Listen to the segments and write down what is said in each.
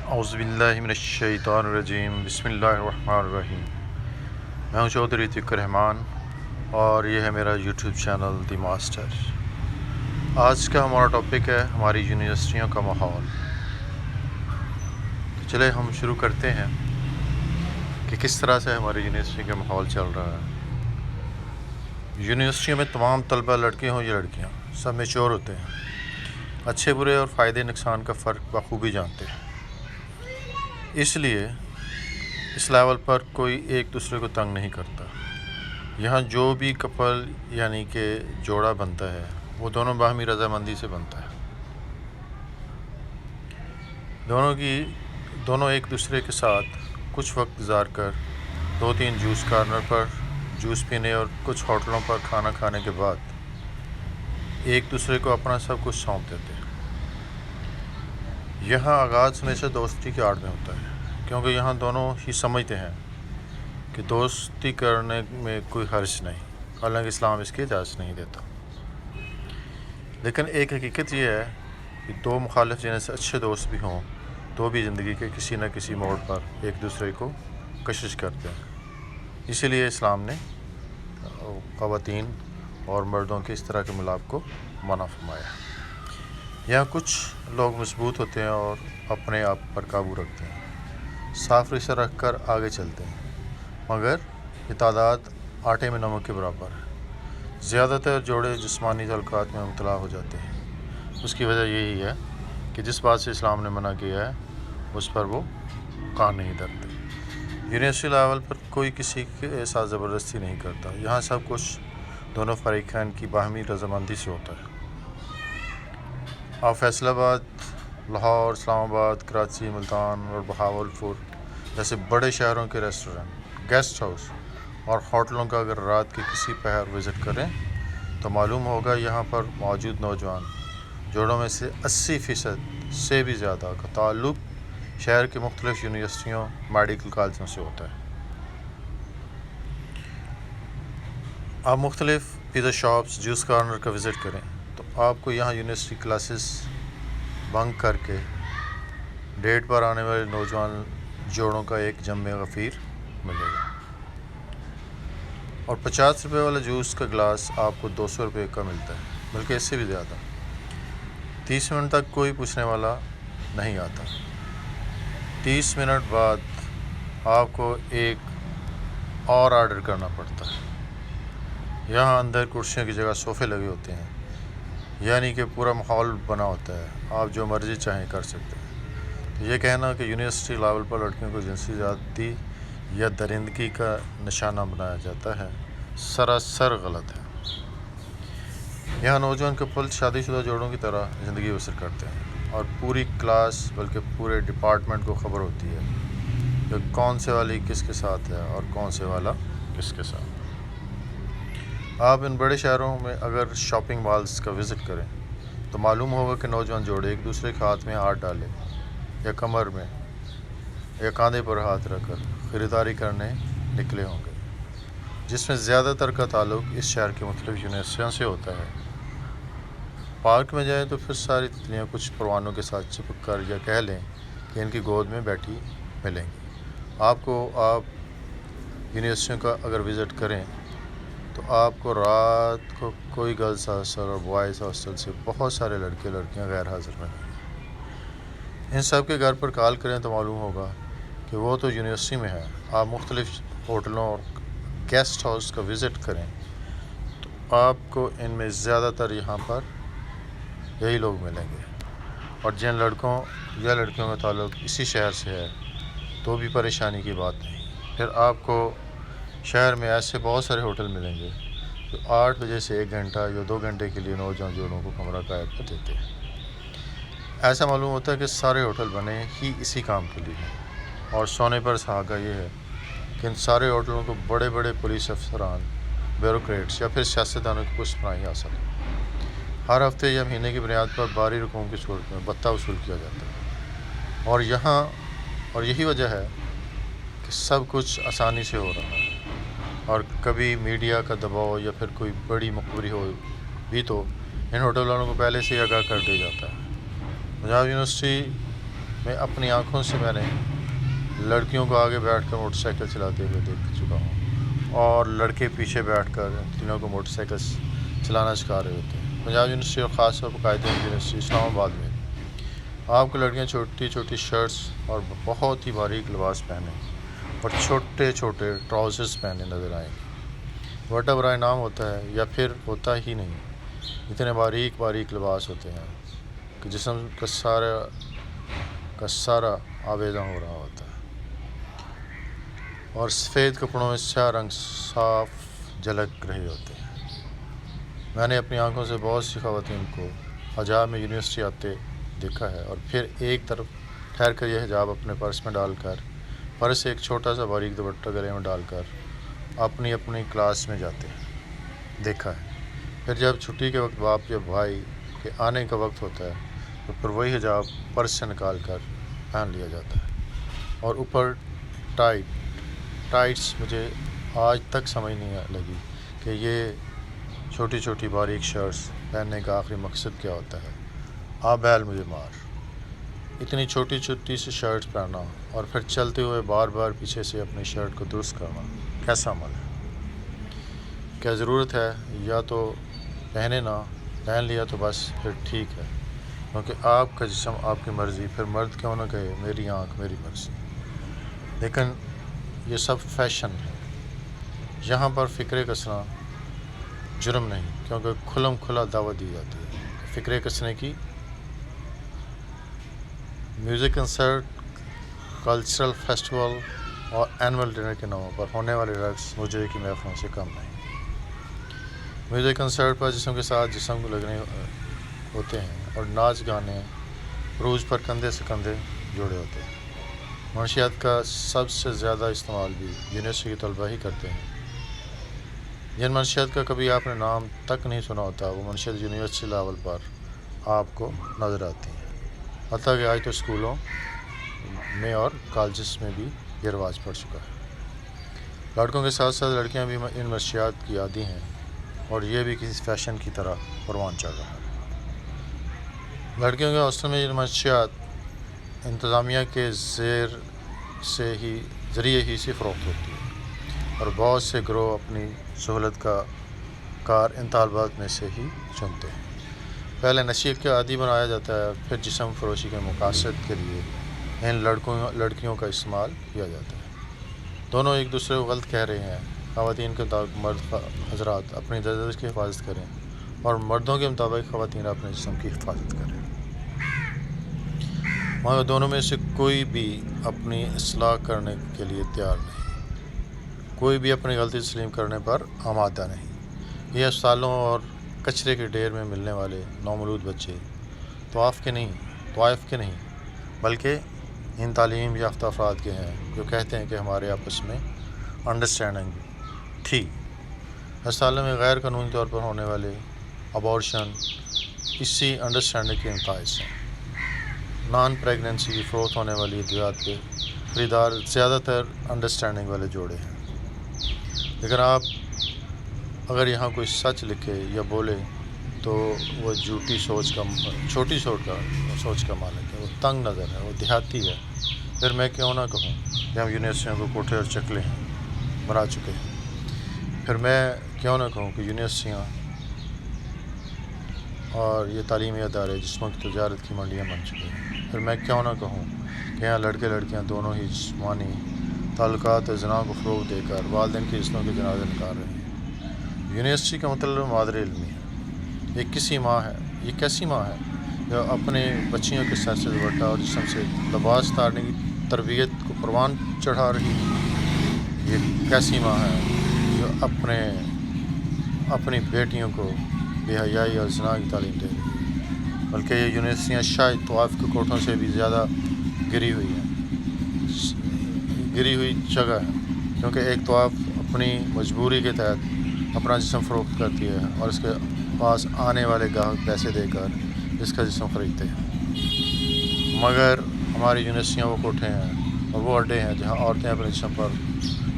اعوذ باللہ من الشیطان الرجیم، بسم اللہ الرحمن الرحیم۔ میں ہوں چودھری عتیق الرحمان اور یہ ہے میرا یوٹیوب چینل دی ماسٹر۔ آج کا ہمارا ٹاپک ہے ہماری یونیورسٹیوں کا ماحول۔ تو چلے ہم شروع کرتے ہیں کہ کس طرح سے ہماری یونیورسٹی کا ماحول چل رہا ہے۔ یونیورسٹیوں میں تمام طلبہ، لڑکے ہوں یا لڑکیاں، سب میچور ہوتے ہیں، اچھے برے اور فائدے نقصان کا فرق بخوبی جانتے ہیں۔ اس لیے اس لیول پر کوئی ایک دوسرے کو تنگ نہیں کرتا۔ یہاں جو بھی کپل یعنی کہ جوڑا بنتا ہے وہ دونوں باہمی رضامندی سے بنتا ہے۔ دونوں ایک دوسرے کے ساتھ کچھ وقت گزار کر 2-3 جوس کارنر پر جوس پینے اور کچھ ہوٹلوں پر کھانا کھانے کے بعد ایک دوسرے کو اپنا سب کچھ سونپ دیتے ہیں۔ یہاں آغاز ہمیشہ دوستی کے آڑ میں ہوتا ہے، کیونکہ یہاں دونوں ہی سمجھتے ہیں کہ دوستی کرنے میں کوئی حرج نہیں، حالانکہ اسلام اس کی اجازت نہیں دیتا۔ لیکن ایک حقیقت یہ ہے کہ دو مخالف جنس سے اچھے دوست بھی ہوں تو بھی زندگی کے کسی نہ کسی موڑ پر ایک دوسرے کو کشش کرتے ہیں۔ اسی لیے اسلام نے خواتین اور مردوں کے اس طرح کے ملاپ کو منع فرمایا۔ یہاں کچھ لوگ مضبوط ہوتے ہیں اور اپنے آپ پر قابو رکھتے ہیں، صاف رشتہ رکھ کر آگے چلتے ہیں، مگر یہ تعداد آٹے میں نمک کے برابر ہے۔ زیادہ تر جوڑے جسمانی تعلقات میں مبتلا ہو جاتے ہیں۔ اس کی وجہ یہی ہے کہ جس بات سے اسلام نے منع کیا ہے اس پر وہ کان نہیں دھرتے۔ یونیورسٹی لیول پر کوئی کسی کے ساتھ زبردستی نہیں کرتا۔ یہاں سب کچھ دونوں فریقین کی باہمی رضامندی سے ہوتا ہے۔ آپ فیصل آباد، لاہور، اسلام آباد، کراچی، ملتان اور بہاولپور جیسے بڑے شہروں کے ریسٹورنٹ، گیسٹ ہاؤس اور ہوٹلوں کا اگر رات کے کسی پہر وزٹ کریں تو معلوم ہوگا یہاں پر موجود نوجوان جوڑوں میں سے 80% سے بھی زیادہ کا تعلق شہر کے مختلف یونیورسٹیوں، میڈیکل کالجوں سے ہوتا ہے۔ آپ مختلف پیزا شاپس، جوس کارنر کا وزٹ کریں تو آپ کو یہاں یونیورسٹی کلاسز بنک کر کے ڈیٹ پر آنے والے نوجوان جوڑوں کا ایک جمع غفیر ملے گا، اور 50 روپے والا جوس کا گلاس آپ کو 200 روپے کا ملتا ہے، بلکہ اس سے بھی زیادہ۔ 30 منٹ تک کوئی پوچھنے والا نہیں آتا۔ 30 منٹ بعد آپ کو ایک اور آرڈر کرنا پڑتا ہے۔ یہاں اندر کرسیوں کی جگہ صوفے لگے ہوتے ہیں، یعنی کہ پورا ماحول بنا ہوتا ہے، آپ جو مرضی چاہیں کر سکتے ہیں۔ تو یہ کہنا کہ یونیورسٹی لیول پر لڑکیوں کو جنسی زیادتی یا درندگی کا نشانہ بنایا جاتا ہے سراسر غلط ہے۔ یہاں نوجوان کپل شادی شدہ جوڑوں کی طرح زندگی بسر کرتے ہیں، اور پوری کلاس بلکہ پورے ڈپارٹمنٹ کو خبر ہوتی ہے کہ کون سے والی کس کے ساتھ ہے اور کون سے والا کس کے ساتھ۔ آپ ان بڑے شہروں میں اگر شاپنگ مالز کا وزٹ کریں تو معلوم ہوگا کہ نوجوان جوڑے ایک دوسرے کے ہاتھ میں ہاتھ ڈالے یا کمر میں یا کاندھے پر ہاتھ رکھ کر خریداری کرنے نکلے ہوں گے، جس میں زیادہ تر کا تعلق اس شہر کے مختلف یونیورسٹیوں سے ہوتا ہے۔ پارک میں جائیں تو پھر ساری تتلیاں کچھ پروانوں کے ساتھ چپک کر یا کہہ لیں کہ ان کی گود میں بیٹھی ملیں گی۔ آپ یونیورسٹیوں کا اگر وزٹ کریں تو آپ کو رات کو کوئی گرلز ہاسٹل اور بوائز ہاسٹل سے بہت سارے لڑکے لڑکیاں غیر حاضر ملیں گے۔ ان سب کے گھر پر کال کریں تو معلوم ہوگا کہ وہ تو یونیورسٹی میں ہے۔ آپ مختلف ہوٹلوں اور گیسٹ ہاؤس کا وزٹ کریں تو آپ کو ان میں زیادہ تر یہاں پر یہی لوگ ملیں گے، اور جن لڑکوں یا لڑکیوں کا تعلق اسی شہر سے ہے تو بھی پریشانی کی بات نہیں۔ پھر آپ کو شہر میں ایسے بہت سارے ہوٹل ملیں گے جو 8 بجے سے 1 گھنٹہ یا 2 گھنٹے کے لیے نوجوان جوڑوں کو کمرہ قائم کر دیتے ہیں۔ ایسا معلوم ہوتا ہے کہ سارے ہوٹل بنے ہی اسی کام کے لیے ہیں، اور سونے پر سہاگا یہ ہے کہ ان سارے ہوٹلوں کو بڑے بڑے پولیس افسران، بیوروکریٹس یا پھر سیاستدانوں کی پشت پناہی حاصل ہے۔ ہر ہفتے یا مہینے کی بنیاد پر باری رقوم کی صورت میں بھتہ وصول کیا جاتا ہے، اور یہی وجہ ہے کہ سب کچھ آسانی سے ہو رہا ہے، اور کبھی میڈیا کا دباؤ یا پھر کوئی بڑی مخبری ہو بھی تو ان ہوٹل والوں کو پہلے سے ہی آگاہ کر دیا جاتا ہے۔ پنجاب یونیورسٹی میں اپنی آنکھوں سے میں نے لڑکیوں کو آگے بیٹھ کر موٹر سائیکل چلاتے ہوئے دیکھ چکا ہوں، اور لڑکے پیچھے بیٹھ کر تینوں کو موٹر سائیکل چلانا سکھا رہے ہوتے ہیں۔ پنجاب یونیورسٹی اور خاص طور پر قائد ہند یونیورسٹی اسلام آباد میں آپ کو لڑکیاں چھوٹی چھوٹی شرٹس اور بہت ہی باریک لباس پہنے اور چھوٹے چھوٹے ٹراؤزرس پہنے نظر آئیں گے۔ دوپٹہ برائے نام ہوتا ہے یا پھر ہوتا ہی نہیں، اتنے باریک باریک لباس ہوتے ہیں کہ جسم کا سارا آویزاں ہو رہا ہوتا ہے، اور سفید کپڑوں میں سیاہ رنگ صاف جھلک رہے ہوتے ہیں۔ میں نے اپنی آنکھوں سے بہت سی خواتین کو حجاب میں یونیورسٹی آتے دیکھا ہے، اور پھر ایک طرف ٹھہر کر یہ حجاب اپنے پرس میں ڈال کر پرس سے ایک چھوٹا سا باریک دوپٹہ گلے میں ڈال کر اپنی کلاس میں جاتے ہیں دیکھا ہے۔ پھر جب چھٹی کے وقت باپ یا بھائی کے آنے کا وقت ہوتا ہے تو پھر وہی حجاب پرس سے نکال کر پہن لیا جاتا ہے، اور اوپر ٹائٹس مجھے آج تک سمجھ نہیں لگی کہ یہ چھوٹی چھوٹی باریک شرٹس پہننے کا آخری مقصد کیا ہوتا ہے۔ بیل مجھے مار، اتنی چھوٹی چھوٹی سی شرٹس پہننا اور پھر چلتے ہوئے بار بار پیچھے سے اپنی شرٹ کو درست کرنا کیسا عمل ہے؟ کیا ضرورت ہے؟ یا تو پہنے نہ، پہن لیا تو بس پھر ٹھیک ہے، کیونکہ آپ کا جسم آپ کی مرضی، پھر مرد کیوں نہ کہے میری آنکھ میری مرضی۔ لیکن یہ سب فیشن ہے، یہاں پر فکرے کسنا جرم نہیں، کیونکہ کھلم کھلا دعوت دی جاتی ہے فکرے کسنے کی۔ میوزک کنسرٹ، کلچرل فیسٹیول اور اینول ڈنر کے ناموں پر ہونے والے رقص مجرے کی محفلوں سے کم نہیں۔ میوزک کنسرٹ پر جسم کے ساتھ جسم کو لگنے ہوتے ہیں، اور ناچ گانے عروج پر کندھے سے کندھے جوڑے ہوتے ہیں۔ منشیات کا سب سے زیادہ استعمال بھی یونیورسٹی کے طلباء ہی کرتے ہیں۔ جن منشیات کا کبھی آپ نے نام تک نہیں سنا ہوتا، وہ منشیات یونیورسٹی لیول پر آپ کو نظر آتی ہیں، حتیٰ کہ آج تو اسکولوں میں اور کالجز میں بھی یہ رواج پڑ چکا ہے۔ لڑکوں کے ساتھ ساتھ لڑکیاں بھی ان منشیات کی عادی ہیں، اور یہ بھی کسی فیشن کی طرح پروان چڑھ رہا ہے۔ لڑکیوں کے ہاسٹل میں یہ منشیات انتظامیہ کے ذریعے ہی سے فروخت ہوتی ہے، اور بہت سے گروہ اپنی سہولت کا کار ان طالبات میں سے ہی چنتے ہیں۔ پہلے نشے کا عادی بنایا جاتا ہے، پھر جسم فروشی کے مقاصد کے لیے ان لڑکیوں کا استعمال کیا جاتا ہے۔ دونوں ایک دوسرے کو غلط کہہ رہے ہیں۔ خواتین کے مطابق مرد حضرات اپنی عزت کی حفاظت کریں، اور مردوں کے مطابق خواتین اپنے جسم کی حفاظت کریں، مگر دونوں میں سے کوئی بھی اپنی اصلاح کرنے کے لیے تیار نہیں، کوئی بھی اپنی غلطی تسلیم کرنے پر آمادہ نہیں۔ یہ اسپتالوں اور کچرے کے ڈھیر میں ملنے والے نومولود بچے طوائف کے نہیں بلکہ ان تعلیم یافتہ افراد کے ہیں جو کہتے ہیں کہ ہمارے آپس میں انڈرسٹینڈنگ تھی۔ اسپتالوں میں غیر قانونی طور پر ہونے والے ابارشن اسی انڈرسٹینڈنگ کے انتہائی ہیں۔ نان پریگننسی کی فروخت ہونے والی ادویات کے خریدار زیادہ تر انڈرسٹینڈنگ والے جوڑے ہیں۔ لیکن اگر یہاں کوئی سچ لکھے یا بولے تو وہ چھوٹی سوچ کا مالک ہے، وہ تنگ نظر ہے، وہ دیہاتی ہے۔ پھر میں کیوں نہ کہوں کہ ہم یونیورسٹیوں کو کوٹھے اور چکلے بنا چکے ہیں۔ پھر میں کیوں نہ کہوں کہ یونیورسٹیاں اور یہ تعلیمی ادارے جسموں کی تجارت کی منڈیاں بن چکے ہیں۔ پھر میں کیوں نہ کہوں کہ یہاں لڑکے لڑکیاں دونوں ہی جسمانی تعلقات زنا کو فروغ دے کر والدین کے جسموں کے جنازے نکال رہے ہیں۔ یونیورسٹی کا مطلب مادر علمی ہے۔ یہ کیسی ماں ہے جو اپنے بچیوں کے سر سے دوپٹہ اور جسم سے لباس اتارنے کی تربیت کو پروان چڑھا رہی ہے؟ یہ کیسی ماں ہے جو اپنی بیٹیوں کو بے حیائی اور زنا کی تعلیم دے رہی ہے؟ بلکہ یہ یونیورسٹیاں شاید طوائف کے کوٹھوں سے بھی زیادہ گری ہوئی جگہ ہے، کیونکہ ایک طوائف اپنی مجبوری کے تحت اپنا جسم فروخت کرتی ہے، اور اس کے پاس آنے والے گاہک پیسے دے کر اس کا جسم خریدتے ہیں۔ مگر ہماری یونیورسٹیاں وہ کوٹھے ہیں اور وہ اڈے ہیں جہاں عورتیں اپنے جسم پر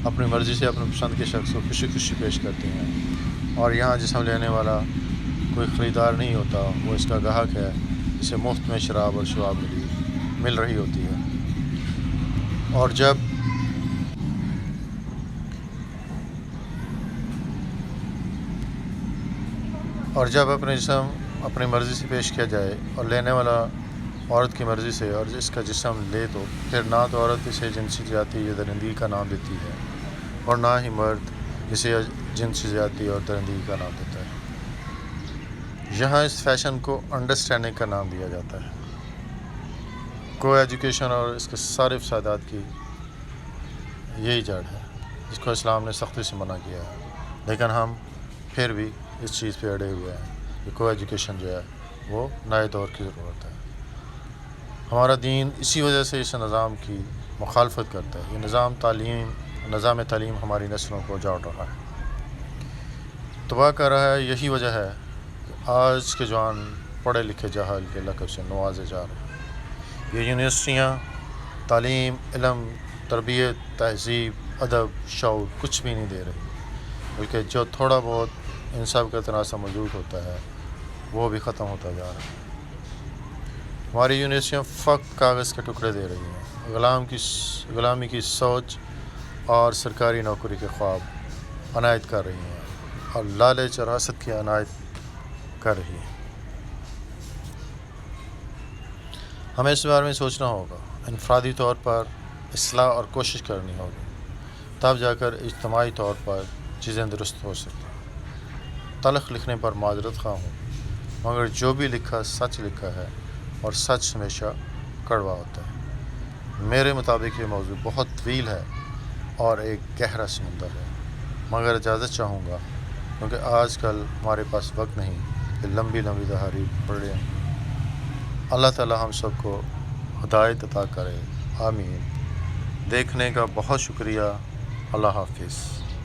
اپنی مرضی سے اپنے پسند کے شخص کو خوشی خوشی پیش کرتی ہیں، اور یہاں جسم لینے والا کوئی خریدار نہیں ہوتا، وہ اس کا گاہک ہے جسے مفت میں شراب اور شواب مل رہی ہوتی ہے، اور جب اپنے جسم اپنی مرضی سے پیش کیا جائے اور لینے والا عورت کی مرضی سے اور اس کا جسم لے تو پھر نہ تو عورت اسے جنسی زیادتی یا درندگی کا نام دیتی ہے اور نہ ہی مرد اسے جنسی زیادتی اور درندگی کا نام دیتا ہے۔ یہاں اس فیشن کو انڈرسٹینڈنگ کا نام دیا جاتا ہے۔ کو ایجوکیشن اور اس کے سارے فسادات کی یہی جڑ ہے جس کو اسلام نے سختی سے منع کیا ہے، لیکن ہم پھر بھی اس چیز پہ اڑے ہوئے ہیں کہ کو ایجوکیشن جو ہے وہ نئے دور کی ضرورت ہے۔ ہمارا دین اسی وجہ سے اس نظام کی مخالفت کرتا ہے۔ یہ نظام تعلیم ہماری نسلوں کو اجاڑ رہا ہے، تباہ کر رہا ہے۔ یہی وجہ ہے کہ آج کے جوان پڑھے لکھے جاہل کے لقب سے نوازے جا رہے ہیں۔ یہ یونیورسٹیاں تعلیم، علم، تربیت، تہذیب، ادب، شعور کچھ بھی نہیں دے رہی، بلکہ جو تھوڑا بہت ان سب کا تناسب موجود ہوتا ہے وہ بھی ختم ہوتا جا رہا ہے۔ ہماری یونیورسٹیاں فقط کاغذ کے ٹکڑے دے رہی ہیں، غلامی کی سوچ اور سرکاری نوکری کے خواب عنایت کر رہی ہیں اور لالچ اور حسد کی عنایت کر رہی ہیں۔ ہمیں اس بارے میں سوچنا ہوگا، انفرادی طور پر اصلاح اور کوشش کرنی ہوگی، تب جا کر اجتماعی طور پر چیزیں درست ہو سکتی ہیں۔ تلخ لکھنے پر معذرت خواہ ہوں، مگر جو بھی لکھا سچ لکھا ہے اور سچ ہمیشہ کڑوا ہوتا ہے۔ میرے مطابق یہ موضوع بہت طویل ہے اور ایک گہرا سمندر ہے، مگر اجازت چاہوں گا کیونکہ آج کل ہمارے پاس وقت نہیں کہ لمبی دہاڑی پڑھیں۔ اللہ تعالی ہم سب کو ہدایت عطا کرے، آمین۔ دیکھنے کا بہت شکریہ۔ اللہ حافظ۔